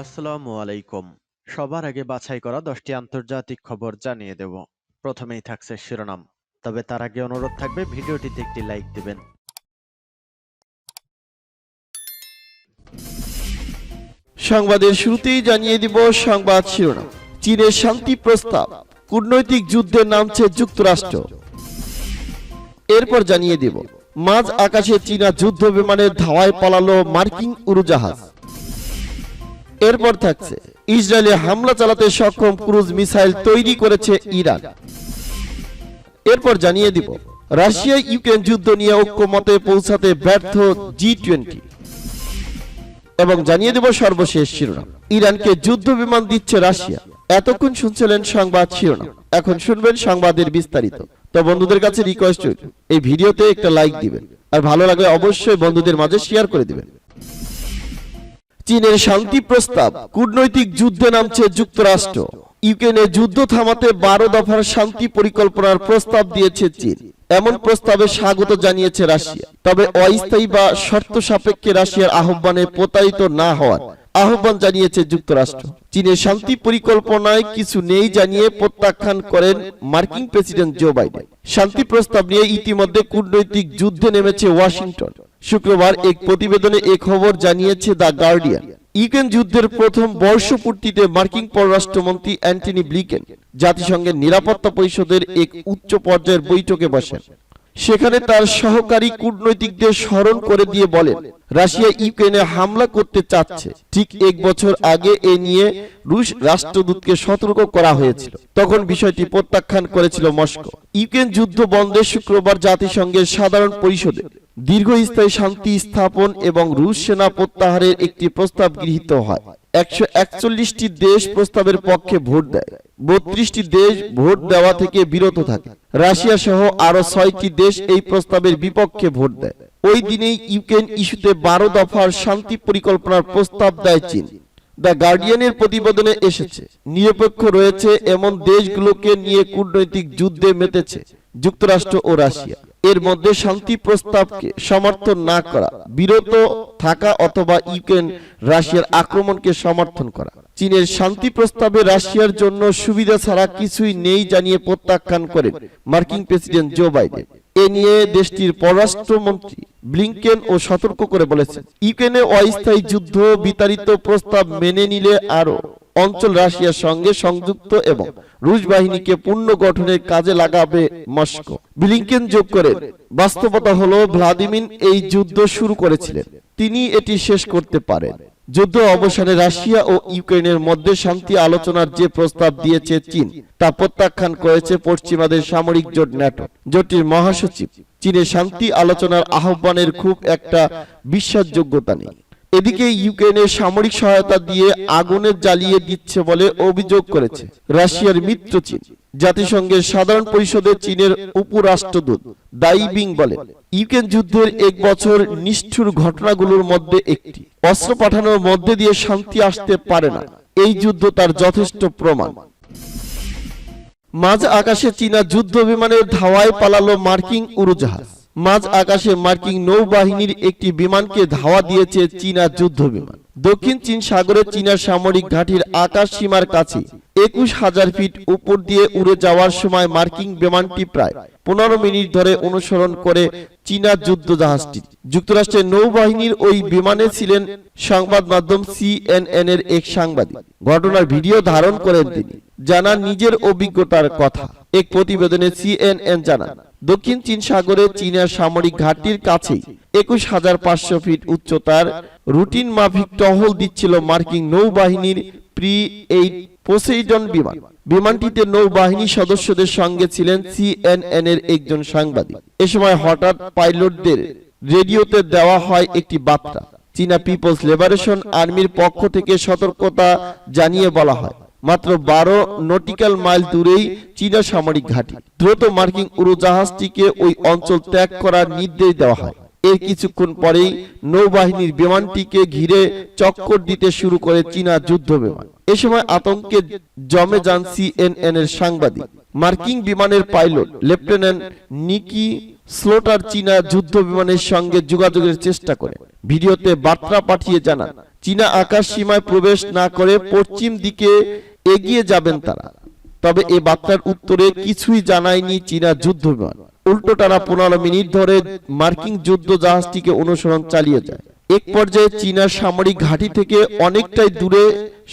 আসসালামু আলাইকুম। সবার আগে বাছাই করা 10টি আন্তর্জাতিক খবর জানিয়ে দেব। প্রথমেই থাকছে শিরোনাম। তবে তার আগে অনুরোধ থাকবে ভিডিওটিতে একটি লাইক দিবেন। সংবাদের শুরুতেই জানিয়ে দিব সংবাদ শিরোনাম। চীনের শান্তি প্রস্তাব, কূটনৈতিক যুদ্ধে নামছে যুক্তরাষ্ট্র। এরপর জানিয়ে দিব মাঝ আকাশে চীনা যুদ্ধ বিমানের ধাওয়ায় পালালো মার্কিন উড়োজাহাজ। এরপর থাকছে ইসরায়েলে হামলা চালাতে সক্ষম ক্রুজ মিসাইল তৈরি করেছে ইরান। এরপর জানিয়ে দিব রাশিয়া ইউক্রেন যুদ্ধ নিয়ে ঐক্যমতে পৌঁছাতে ব্যর্থ G20। এবং জানিয়ে দেব সর্বশেষ শিরোনাম, ইরানকে যুদ্ধ বিমান দিচ্ছে রাশিয়া। এতক্ষণ শুনছিলেন সংবাদ শিরোনাম, এখন শুনবেন সংবাদের বিস্তারিত। তো বন্ধুদের কাছে রিকোয়েস্ট, এই ভিডিওতে একটা লাইক দিবেন আর ভালো লাগলে অবশ্যই বন্ধুদের মাঝে শেয়ার করে দিবেন। চীনের শান্তি প্রস্তাব, কূটনৈতিক যুদ্ধে নামছে যুক্তরাষ্ট্র। ইউক্রেনে যুদ্ধ থামাতে 12 দফার শান্তি পরিকল্পনার প্রস্তাব দিয়েছে চীন। এমন প্রস্তাবে স্বাগত জানিয়েছে রাশিয়া, তবে অস্থায়ী বা শর্ত সাপেক্ষে রাশিয়ার আহ্বানে প্রতারিত না হওয়ার আহ্বান জানিয়েছে যুক্তরাষ্ট্র। চীনের শান্তি পরিকল্পনায় কিছু নেই জানিয়ে প্রত্যাখ্যান করেন মার্কিন প্রেসিডেন্ট জো বাইডেন। শান্তি প্রস্তাব নিয়ে ইতিমধ্যে কূটনৈতিক যুদ্ধে নেমেছে ওয়াশিংটন। শুক্রবার এক প্রতিবেদনে এ খবর জানিয়েছে দ্য গার্ডিয়ান। ইউক্রেন যুদ্ধের প্রথম বর্ষপূর্তিতে মার্কিন পররাষ্ট্রমন্ত্রী অ্যান্টনি ব্লিংকেন জাতিসংঘের নিরাপত্তা পরিষদের এক উচ্চ পর্যায়ের বৈঠকে বসেন। সেখানে তার সহকারী কূটনৈতিকদের স্মরণ করে দিয়ে বলেন, রাশিয়া ইউক্রেনে হামলা করতে চাচ্ছে। ঠিক এক বছর আগে এ নিয়ে রুশ রাষ্ট্রদূতকে সতর্ক করা হয়েছিল, তখন বিষয়টি প্রত্যাখ্যান করেছিল মস্কো। ইউক্রেন যুদ্ধ বন্ধে শুক্রবার জাতিসংঘের সাধারণ পরিষদে দীর্ঘস্থায়ী শান্তি স্থাপন এবং রুশ সেনা প্রত্যাহারের একটি প্রস্তাব গৃহীত হয়। 141টি দেশ প্রস্তাবের পক্ষে ভোট দেয়, 32টি দেশ ভোট দেওয়া থেকে বিরত থাকে। রাশিয়া সহ আরো 6টি দেশ এই প্রস্তাবের বিপক্ষে ভোট দেয়। ওই দিনেই ইউক্রেন ইস্যুতে 12 দফার শান্তি পরিকল্পনার প্রস্তাব দেয় চীন। দ্য গার্ডিয়ানের প্রতিবেদনে এসেছে, নিরপেক্ষ রয়েছে এমন দেশগুলোকে নিয়ে কূটনৈতিক যুদ্ধে মেতেছে যুক্তরাষ্ট্র ও রাশিয়া। এর মধ্যে শান্তি প্রস্তাবকে সমর্থন না করা, বিরত থাকা অথবা ইউক্রেন রাশিয়ার আক্রমণকে সমর্থন করা। চীনের শান্তি প্রস্তাবে রাশিয়ার জন্য সুবিধা ছাড়া কিছুই নেই জানিয়ে প্রত্যাখ্যান করেন মার্কিন প্রেসিডেন্ট জো বাইডেন। এ নিয়ে দেশটির পররাষ্ট্রমন্ত্রী ব্লিংকেন ও সতর্ক করে বলেছেন, ইউক্রেনে অস্থায়ী যুদ্ধ বিতাড়িত প্রস্তাব মেনে নিলে আরো অঞ্চল রাশিয়ার সঙ্গে সংযুক্ত এবং রুশ বাহিনীকে পুনর্গঠনের কাজে লাগাবে মস্কো। ব্লিংকেন যোগ করেন, বাস্তবতা হলো ভ্লাদিমির এই যুদ্ধ শুরু করেছিলেন, তিনি এটি শেষ করতে পারেন। যুদ্ধ অবসানে রাশিয়া ও ইউক্রেনের মধ্যে শান্তি আলোচনার যে প্রস্তাব দিয়েছে চীন, তা প্রত্যাখ্যান করেছে পশ্চিমাদের সামরিক জোট ন্যাটো। জোটটির মহাসচিব চীনের শান্তি আলোচনার আহ্বানের খুব একটা বিশ্বাসযোগ্যতা নেই। এদিকে ইউক্রেনে সামরিক সহায়তা দিয়ে আগুনে জ্বালিয়ে দিচ্ছে বলে অভিযোগ করেছে রাশিয়ার মিত্র চীন। জাতিসংঘের সাধারণ পরিষদে চীনের উপরাষ্ট্রদূত দাই বিং বলেন, ইউক্রেন যুদ্ধের এক বছর নিষ্ঠুর ঘটনাগুলোর মধ্যে একটি। অস্ত্র পাঠানোর মধ্যে দিয়ে শান্তি আসতে পারে না, এই যুদ্ধ তার যথেষ্ট প্রমাণ। মাঝ আকাশে চীনা যুদ্ধ বিমানের ধাওয়ায় পালালো মার্কিন উড়োজাহাজ। মাঝ আকাশে মার্কিন নৌবাহিনীর একটি বিমানকে ধাওয়া দিয়েছে চীনা যুদ্ধ বিমান। দক্ষিণ চীন সাগরে চীনা সামরিক ঘাঁটির আকাশ সীমার কাছে 21,000 ফিট উপর দিয়ে উড়ে যাওয়ার সময় মার্কিন বিমানটি প্রায় 15 মিনিট ধরে অনুসরণ করে চীনা যুদ্ধ জাহাজটি। যুক্তরাষ্ট্রের নৌবাহিনীর ওই বিমানে ছিলেন সংবাদ মাধ্যম CNN এর এক সাংবাদিক। ঘটনার ভিডিও ধারণ করেন তিনি, জানান নিজের অভিজ্ঞতার কথা। এক প্রতিবেদনে CNN জানান, দক্ষিণ চীন সাগরে চীনা সামরিক ঘাঁটির কাছেই 21,500 ফিট উচ্চতার রুটিন মাফিক টহল দিচ্ছিল মার্কিন নৌবাহিনীর P-8 পোসেইডন বিমান। বিমানটিতে নৌবাহিনী সদস্যদের সঙ্গে ছিলেন CNN এর একজন সাংবাদিক। এ সময় হঠাৎ পাইলটদের রেডিওতে দেওয়া হয় একটি বার্তা। চীনা পিপলস লিবারেশন আর্মির পক্ষ থেকে সতর্কতা জানিয়ে বলা হয়, মাত্র 12 নটিক্যাল মাইল দূরেই চীনা সামরিক ঘাঁটি। দ্রুত মার্কিন উড়োজাহাজটিকে ওই অঞ্চল ত্যাগ করার নির্দেশ দেওয়া হয়। এর কিছুক্ষণ পরেই নৌবাহিনীর বিমানটিকে ঘিরে চক্কর দিতে শুরু করে চীনা যুদ্ধ বিমান। এ সময় আতঙ্কে জমে যান CNN এর সাংবাদিক। মার্কিন বিমানের পাইলট লেফটেন্যান্ট নিকি স্লোটার চীনা যুদ্ধ বিমানের সঙ্গে যোগাযোগের চেষ্টা করে ভিডিওতে বার্তা পাঠিয়ে জানান, চীনা আকাশ সীমায় প্রবেশ না করে পশ্চিম দিকে এগিয়ে যাবেন তারা। তবে এ বার্তার উত্তরে কিছুই জানায়নি চীনা যুদ্ধ বিমান। উল্টো টানা 15 মিনিট ধরে মার্কিন যুদ্ধ জাহাজটিকে অনুসরণ চালিয়ে যায়। এক পর্যায়ে চীনা সামরিক ঘাঁটি থেকে অনেকটাই দূরে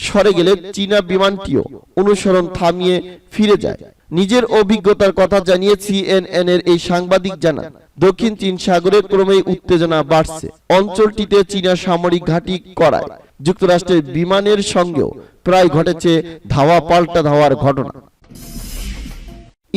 সরে গেলে চীনা বিমানটিও অনুসরণ থামিয়ে ফিরে যায়। নিজের অভিজ্ঞতার কথা জানিয়ে CNN এর এই সাংবাদিক জানান, দক্ষিণ চীন সাগরে ক্রমেই উত্তেজনা বাড়ছে। অঞ্চলটিতে চীনা সামরিক ঘাঁটি করায় যুক্তরাষ্ট্রের বিমানের সঙ্গেও প্রায় ঘটেছে ধাওয়া পাল্টা ধাওয়ার ঘটনা।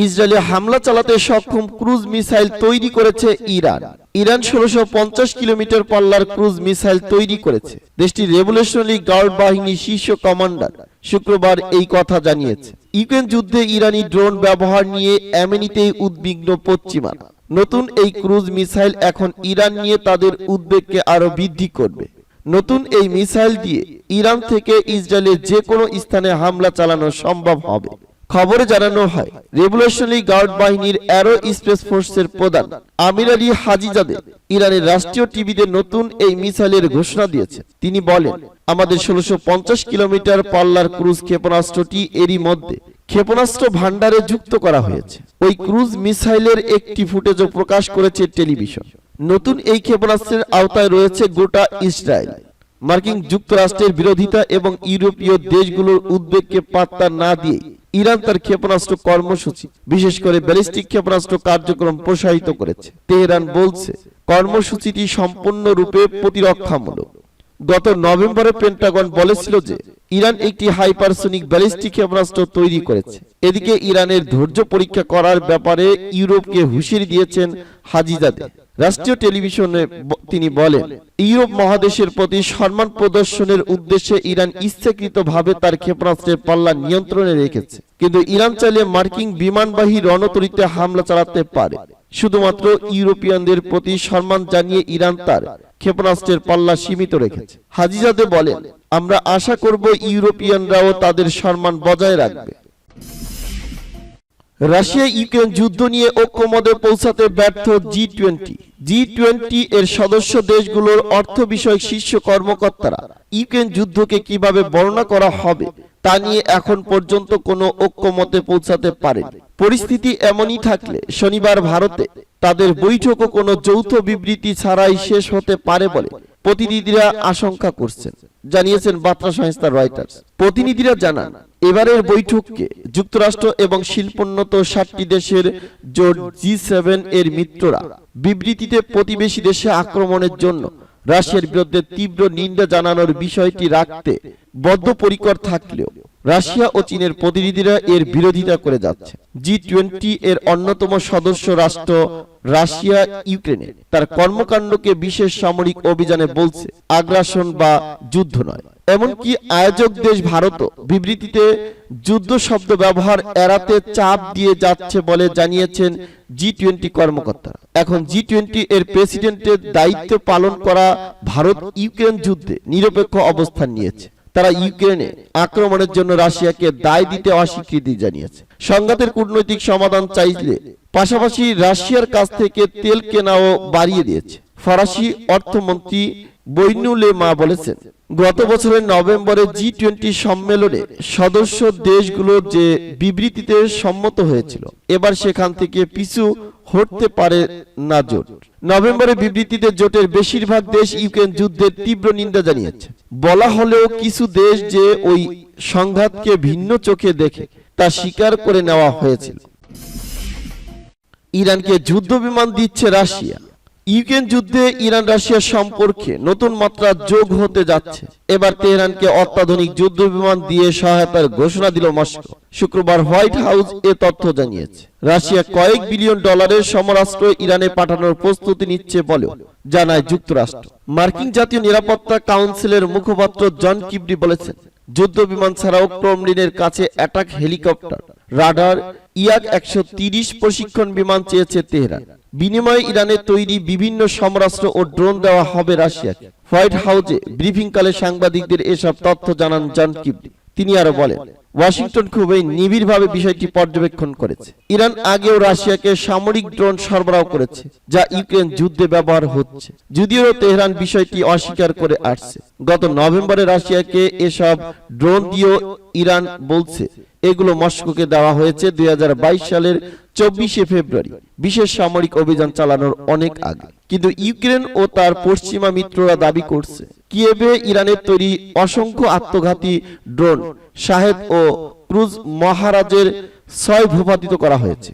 ইসরায়েলে হামলা চালাতে সক্ষম ক্রুজ মিসাইল তৈরি করেছে ইরান। ইরান 1650 কিলোমিটার পাল্লার ক্রুজ মিসাইল তৈরি করেছে। দেশটির রেভলিউশনারি গার্ড বাহিনীর শীর্ষ কমান্ডার শুক্রবার এই কথা জানিয়েছে। ইউক্রেন যুদ্ধে ইরানি ড্রোন ব্যবহার নিয়ে এমনিতেই উদ্বিগ্ন পশ্চিমারা। নতুন এই ক্রুজ মিসাইল এখন ইরান নিয়ে তাদের উদ্বেগকে আরো বৃদ্ধি করবে। নতুন এই মিসাইল দিয়ে ইরান থেকে ইসরায়েলের যে কোনো স্থানে হামলা চালানো সম্ভব হবে। খবরে জানানো হয়, রেভলিউশনারি গার্ড বাহিনীর অ্যারো স্পেস ফোর্সের প্রধান আমির আলী হাজিজাদে ইরানের রাষ্ট্রীয় টিভিতে নতুন এই মিসাইলের ঘোষণা দিয়েছে। তিনি বলেন, আমাদের 1650 কিলোমিটার পাল্লার ক্রুজ ক্ষেপণাস্ত্রটি এরই মধ্যে ক্ষেপণাস্ত্র ভান্ডারে যুক্ত করা হয়েছে। ওই ক্রুজ মিসাইলের একটি ফুটেজও প্রকাশ করেছে টেলিভিশন। নতুন এই ক্ষেপণাস্ত্রের আওতায় রয়েছে গোটা ইসরায়েল। মার্কিন যুক্তরাষ্ট্রের বিরোধিতা এবং ইউরোপীয় দেশগুলোর উদ্বেগকে পাত্তা না দিয়ে ইরান তার ক্ষেপণাস্ত্র কর্মসূচি, বিশেষ করে ব্যালিস্টিক ক্ষেপণাস্ত্র কার্যক্রম প্রসারিত করেছে। তেহরান বলছে কর্মসূচিটি সম্পূর্ণরূপে প্রতিরক্ষামূলক। গত নভেম্বরে পেন্টাগন বলেছিল যে ইরান একটি হাইপারসোনিক ব্যালিস্টিক ক্ষেপণাস্ত্র তৈরি করেছে। এদিকে ইরানের ধৈর্য পরীক্ষা করার ব্যাপারে ইউরোপকে হুঁশিয়ারি দিয়েছেন হাজিজাদে। রাষ্ট্রীয় টেলিভিশনে তিনি বলেন, ইউরোপ মহাদেশের প্রতি সম্মান প্রদর্শনের উদ্দেশ্যে ইরান ইচ্ছাকৃতভাবে তার ক্ষেপণাস্ত্রের পাল্লা নিয়ন্ত্রণে রেখেছে, কিন্তু ইরান চাইলে মার্কিন বিমানবাহী রণতরীতে হামলা চালাতে পারে। শুধুমাত্র ইউরোপিয়ানদের প্রতি সম্মান জানিয়ে ইরান তার ক্ষেপণাস্ত্রের পাল্লা সীমিত রেখেছে। হাজিজাদে বলেন, আমরা আশা করব ইউরোপিয়ানরাও তাদের সম্মান বজায় রাখবে। রাশিয়া ইউক্রেন যুদ্ধ নিয়ে ঐক্যমত্যে পৌঁছাতে ব্যর্থ জি20 এর সদস্য দেশগুলোর অর্থ বিষয়ক শীর্ষ কর্মকর্তারা ইউক্রেন যুদ্ধকে কিভাবে বর্ণনা করা হবে তা নিয়ে এখন পর্যন্ত কোনো ঐক্যমত্যে পৌঁছাতে পারেনি। পরিস্থিতি এমনই থাকলে শনিবার ভারতে তাদের বৈঠকও কোনো যৌথ বিবৃতি ছাড়াই শেষ হতে পারে বলে প্রতিনিধিরা আশঙ্কা করছেন, জানিয়েছেন বার্তা সংস্থা রয়টার্স। প্রতিনিধিরা জানান, এবারের বৈঠককে যুক্তরাষ্ট্র এবং শিল্পোন্নত 60টি দেশের জোট G7 এর মিত্ররা বিবৃতিতে প্রতিবেশী দেশে আক্রমণের জন্য রাশিয়ার বিরুদ্ধে তীব্র নিন্দা জানানোর বিষয়টি রাখতে বদ্ধপরিকর থাকলেও রাশিয়া ও চীনের প্রতিনিধিরা এর বিরোধিতা করে যাচ্ছে। G20 এর অন্যতম সদস্য রাষ্ট্র রাশিয়া ইউক্রেনে তার কর্মকাণ্ডকে বিশেষ সামরিক অভিযানে বলছে আগ্রাসন বা যুদ্ধ নয়। এমনকি আয়োজক দেশ ভারতও বিবৃতিতে যুদ্ধ শব্দ ব্যবহার এড়াতে চাপ দিয়ে যাচ্ছে বলে জানিয়েছেন G20 কর্মকর্তারা। এখন G20 এর প্রেসিডেন্টের দায়িত্ব পালন করা ভারত ইউক্রেন যুদ্ধে নিরপেক্ষ অবস্থান নিয়েছে। তারা ইউক্রেনে আক্রমণের জন্য রাশিয়াকে দায় দিতে অস্বীকৃতি জানিয়েছে। সংঘাতের কূটনৈতিক সমাধান চাইলে পাশাপাশি রাশিয়ার কাছ থেকে তেল কেনাও বাড়িয়ে দিয়েছে। ফরাসি অর্থমন্ত্রী বৈনুলেমা বলেছেন, গত বছরের নভেম্বরে G20 সম্মেলনে সদস্য দেশগুলো যে বিবৃতিতে সম্মত হয়েছিল, এবার সেখান থেকে পিছু হটতে পারে না জোট। নভেম্বরে বিবৃতিতে জোটের বেশিরভাগ দেশ ইউক্রেন যুদ্ধের তীব্র নিন্দা জানিয়েছে। বলা হলেও কিছু দেশ যে ওই সংঘাতকে ভিন্ন চোখে দেখে তা স্বীকার করে নেওয়া হয়েছিল। ইরানকে যুদ্ধ বিমান দিচ্ছে রাশিয়া। ইউক্রেন যুদ্ধে ইরান রাশিয়ার সম্পর্কে নতুন মাত্রা যোগ হতে যাচ্ছে। এবার তেহরানকে অত্যাধুনিক যুদ্ধ বিমান দিয়ে সহায়তার ঘোষণা দিল মস্কো। শুক্রবার হোয়াইট হাউস এ তথ্য জানিয়েছে। রাশিয়া কয়েক বিলিয়ন ডলারের সমরাস্ত্র ইরানে পাঠানোর প্রস্তুতি নিচ্ছে বলেও জানায় যুক্তরাষ্ট্র। মার্কিন জাতীয় নিরাপত্তা কাউন্সিলের মুখপাত্র জন কিবরি বলেছেন, যুদ্ধ বিমান ছাড়াও ক্রেমলিনের কাছে অ্যাটাক হেলিকপ্টার, রাডার, ইয়াক-130 প্রশিক্ষণ বিমান চেয়েছে তেহরান। বিনিময়ে ইরানের তৈরি বিভিন্ন সমরাস্ত্র ও ড্রোন দেওয়া হবে রাশিয়াকে। হোয়াইট হাউসে ব্রিফিংকালে সাংবাদিকদের এসব তথ্য জানান জন কিবরি। তিনি আরো বলেন, ওয়াশিংটন খুবই নিবিড়ভাবে বিষয়টি পর্যবেক্ষণ করেছে। ইরান আগেও রাশিয়াকে সামরিক ড্রোন সরবরাহ করেছে, যা ইউক্রেন যুদ্ধে ব্যবহার হচ্ছে, যদিও তেহরান বিষয়টি অস্বীকার করে আসছে। গত নভেম্বরে রাশিয়াকে এসব ড্রোন দিয়েও ইরান বলছে এগুলো মস্কোকে দেওয়া হয়েছে 2022 সালের 24শে ফেব্রুয়ারি বিশেষ সামরিক অভিযান চালানোর অনেক আগে। কিন্তু ইউক্রেন ও তার পশ্চিমা মিত্ররা দাবি করছে কিয়েভে ইরানের তৈরি অসংখ্য আত্মঘাতী ড্রোন শাহেদ ও ক্রুজ মহারাজের 6 ভূপাতিত করা হয়েছে।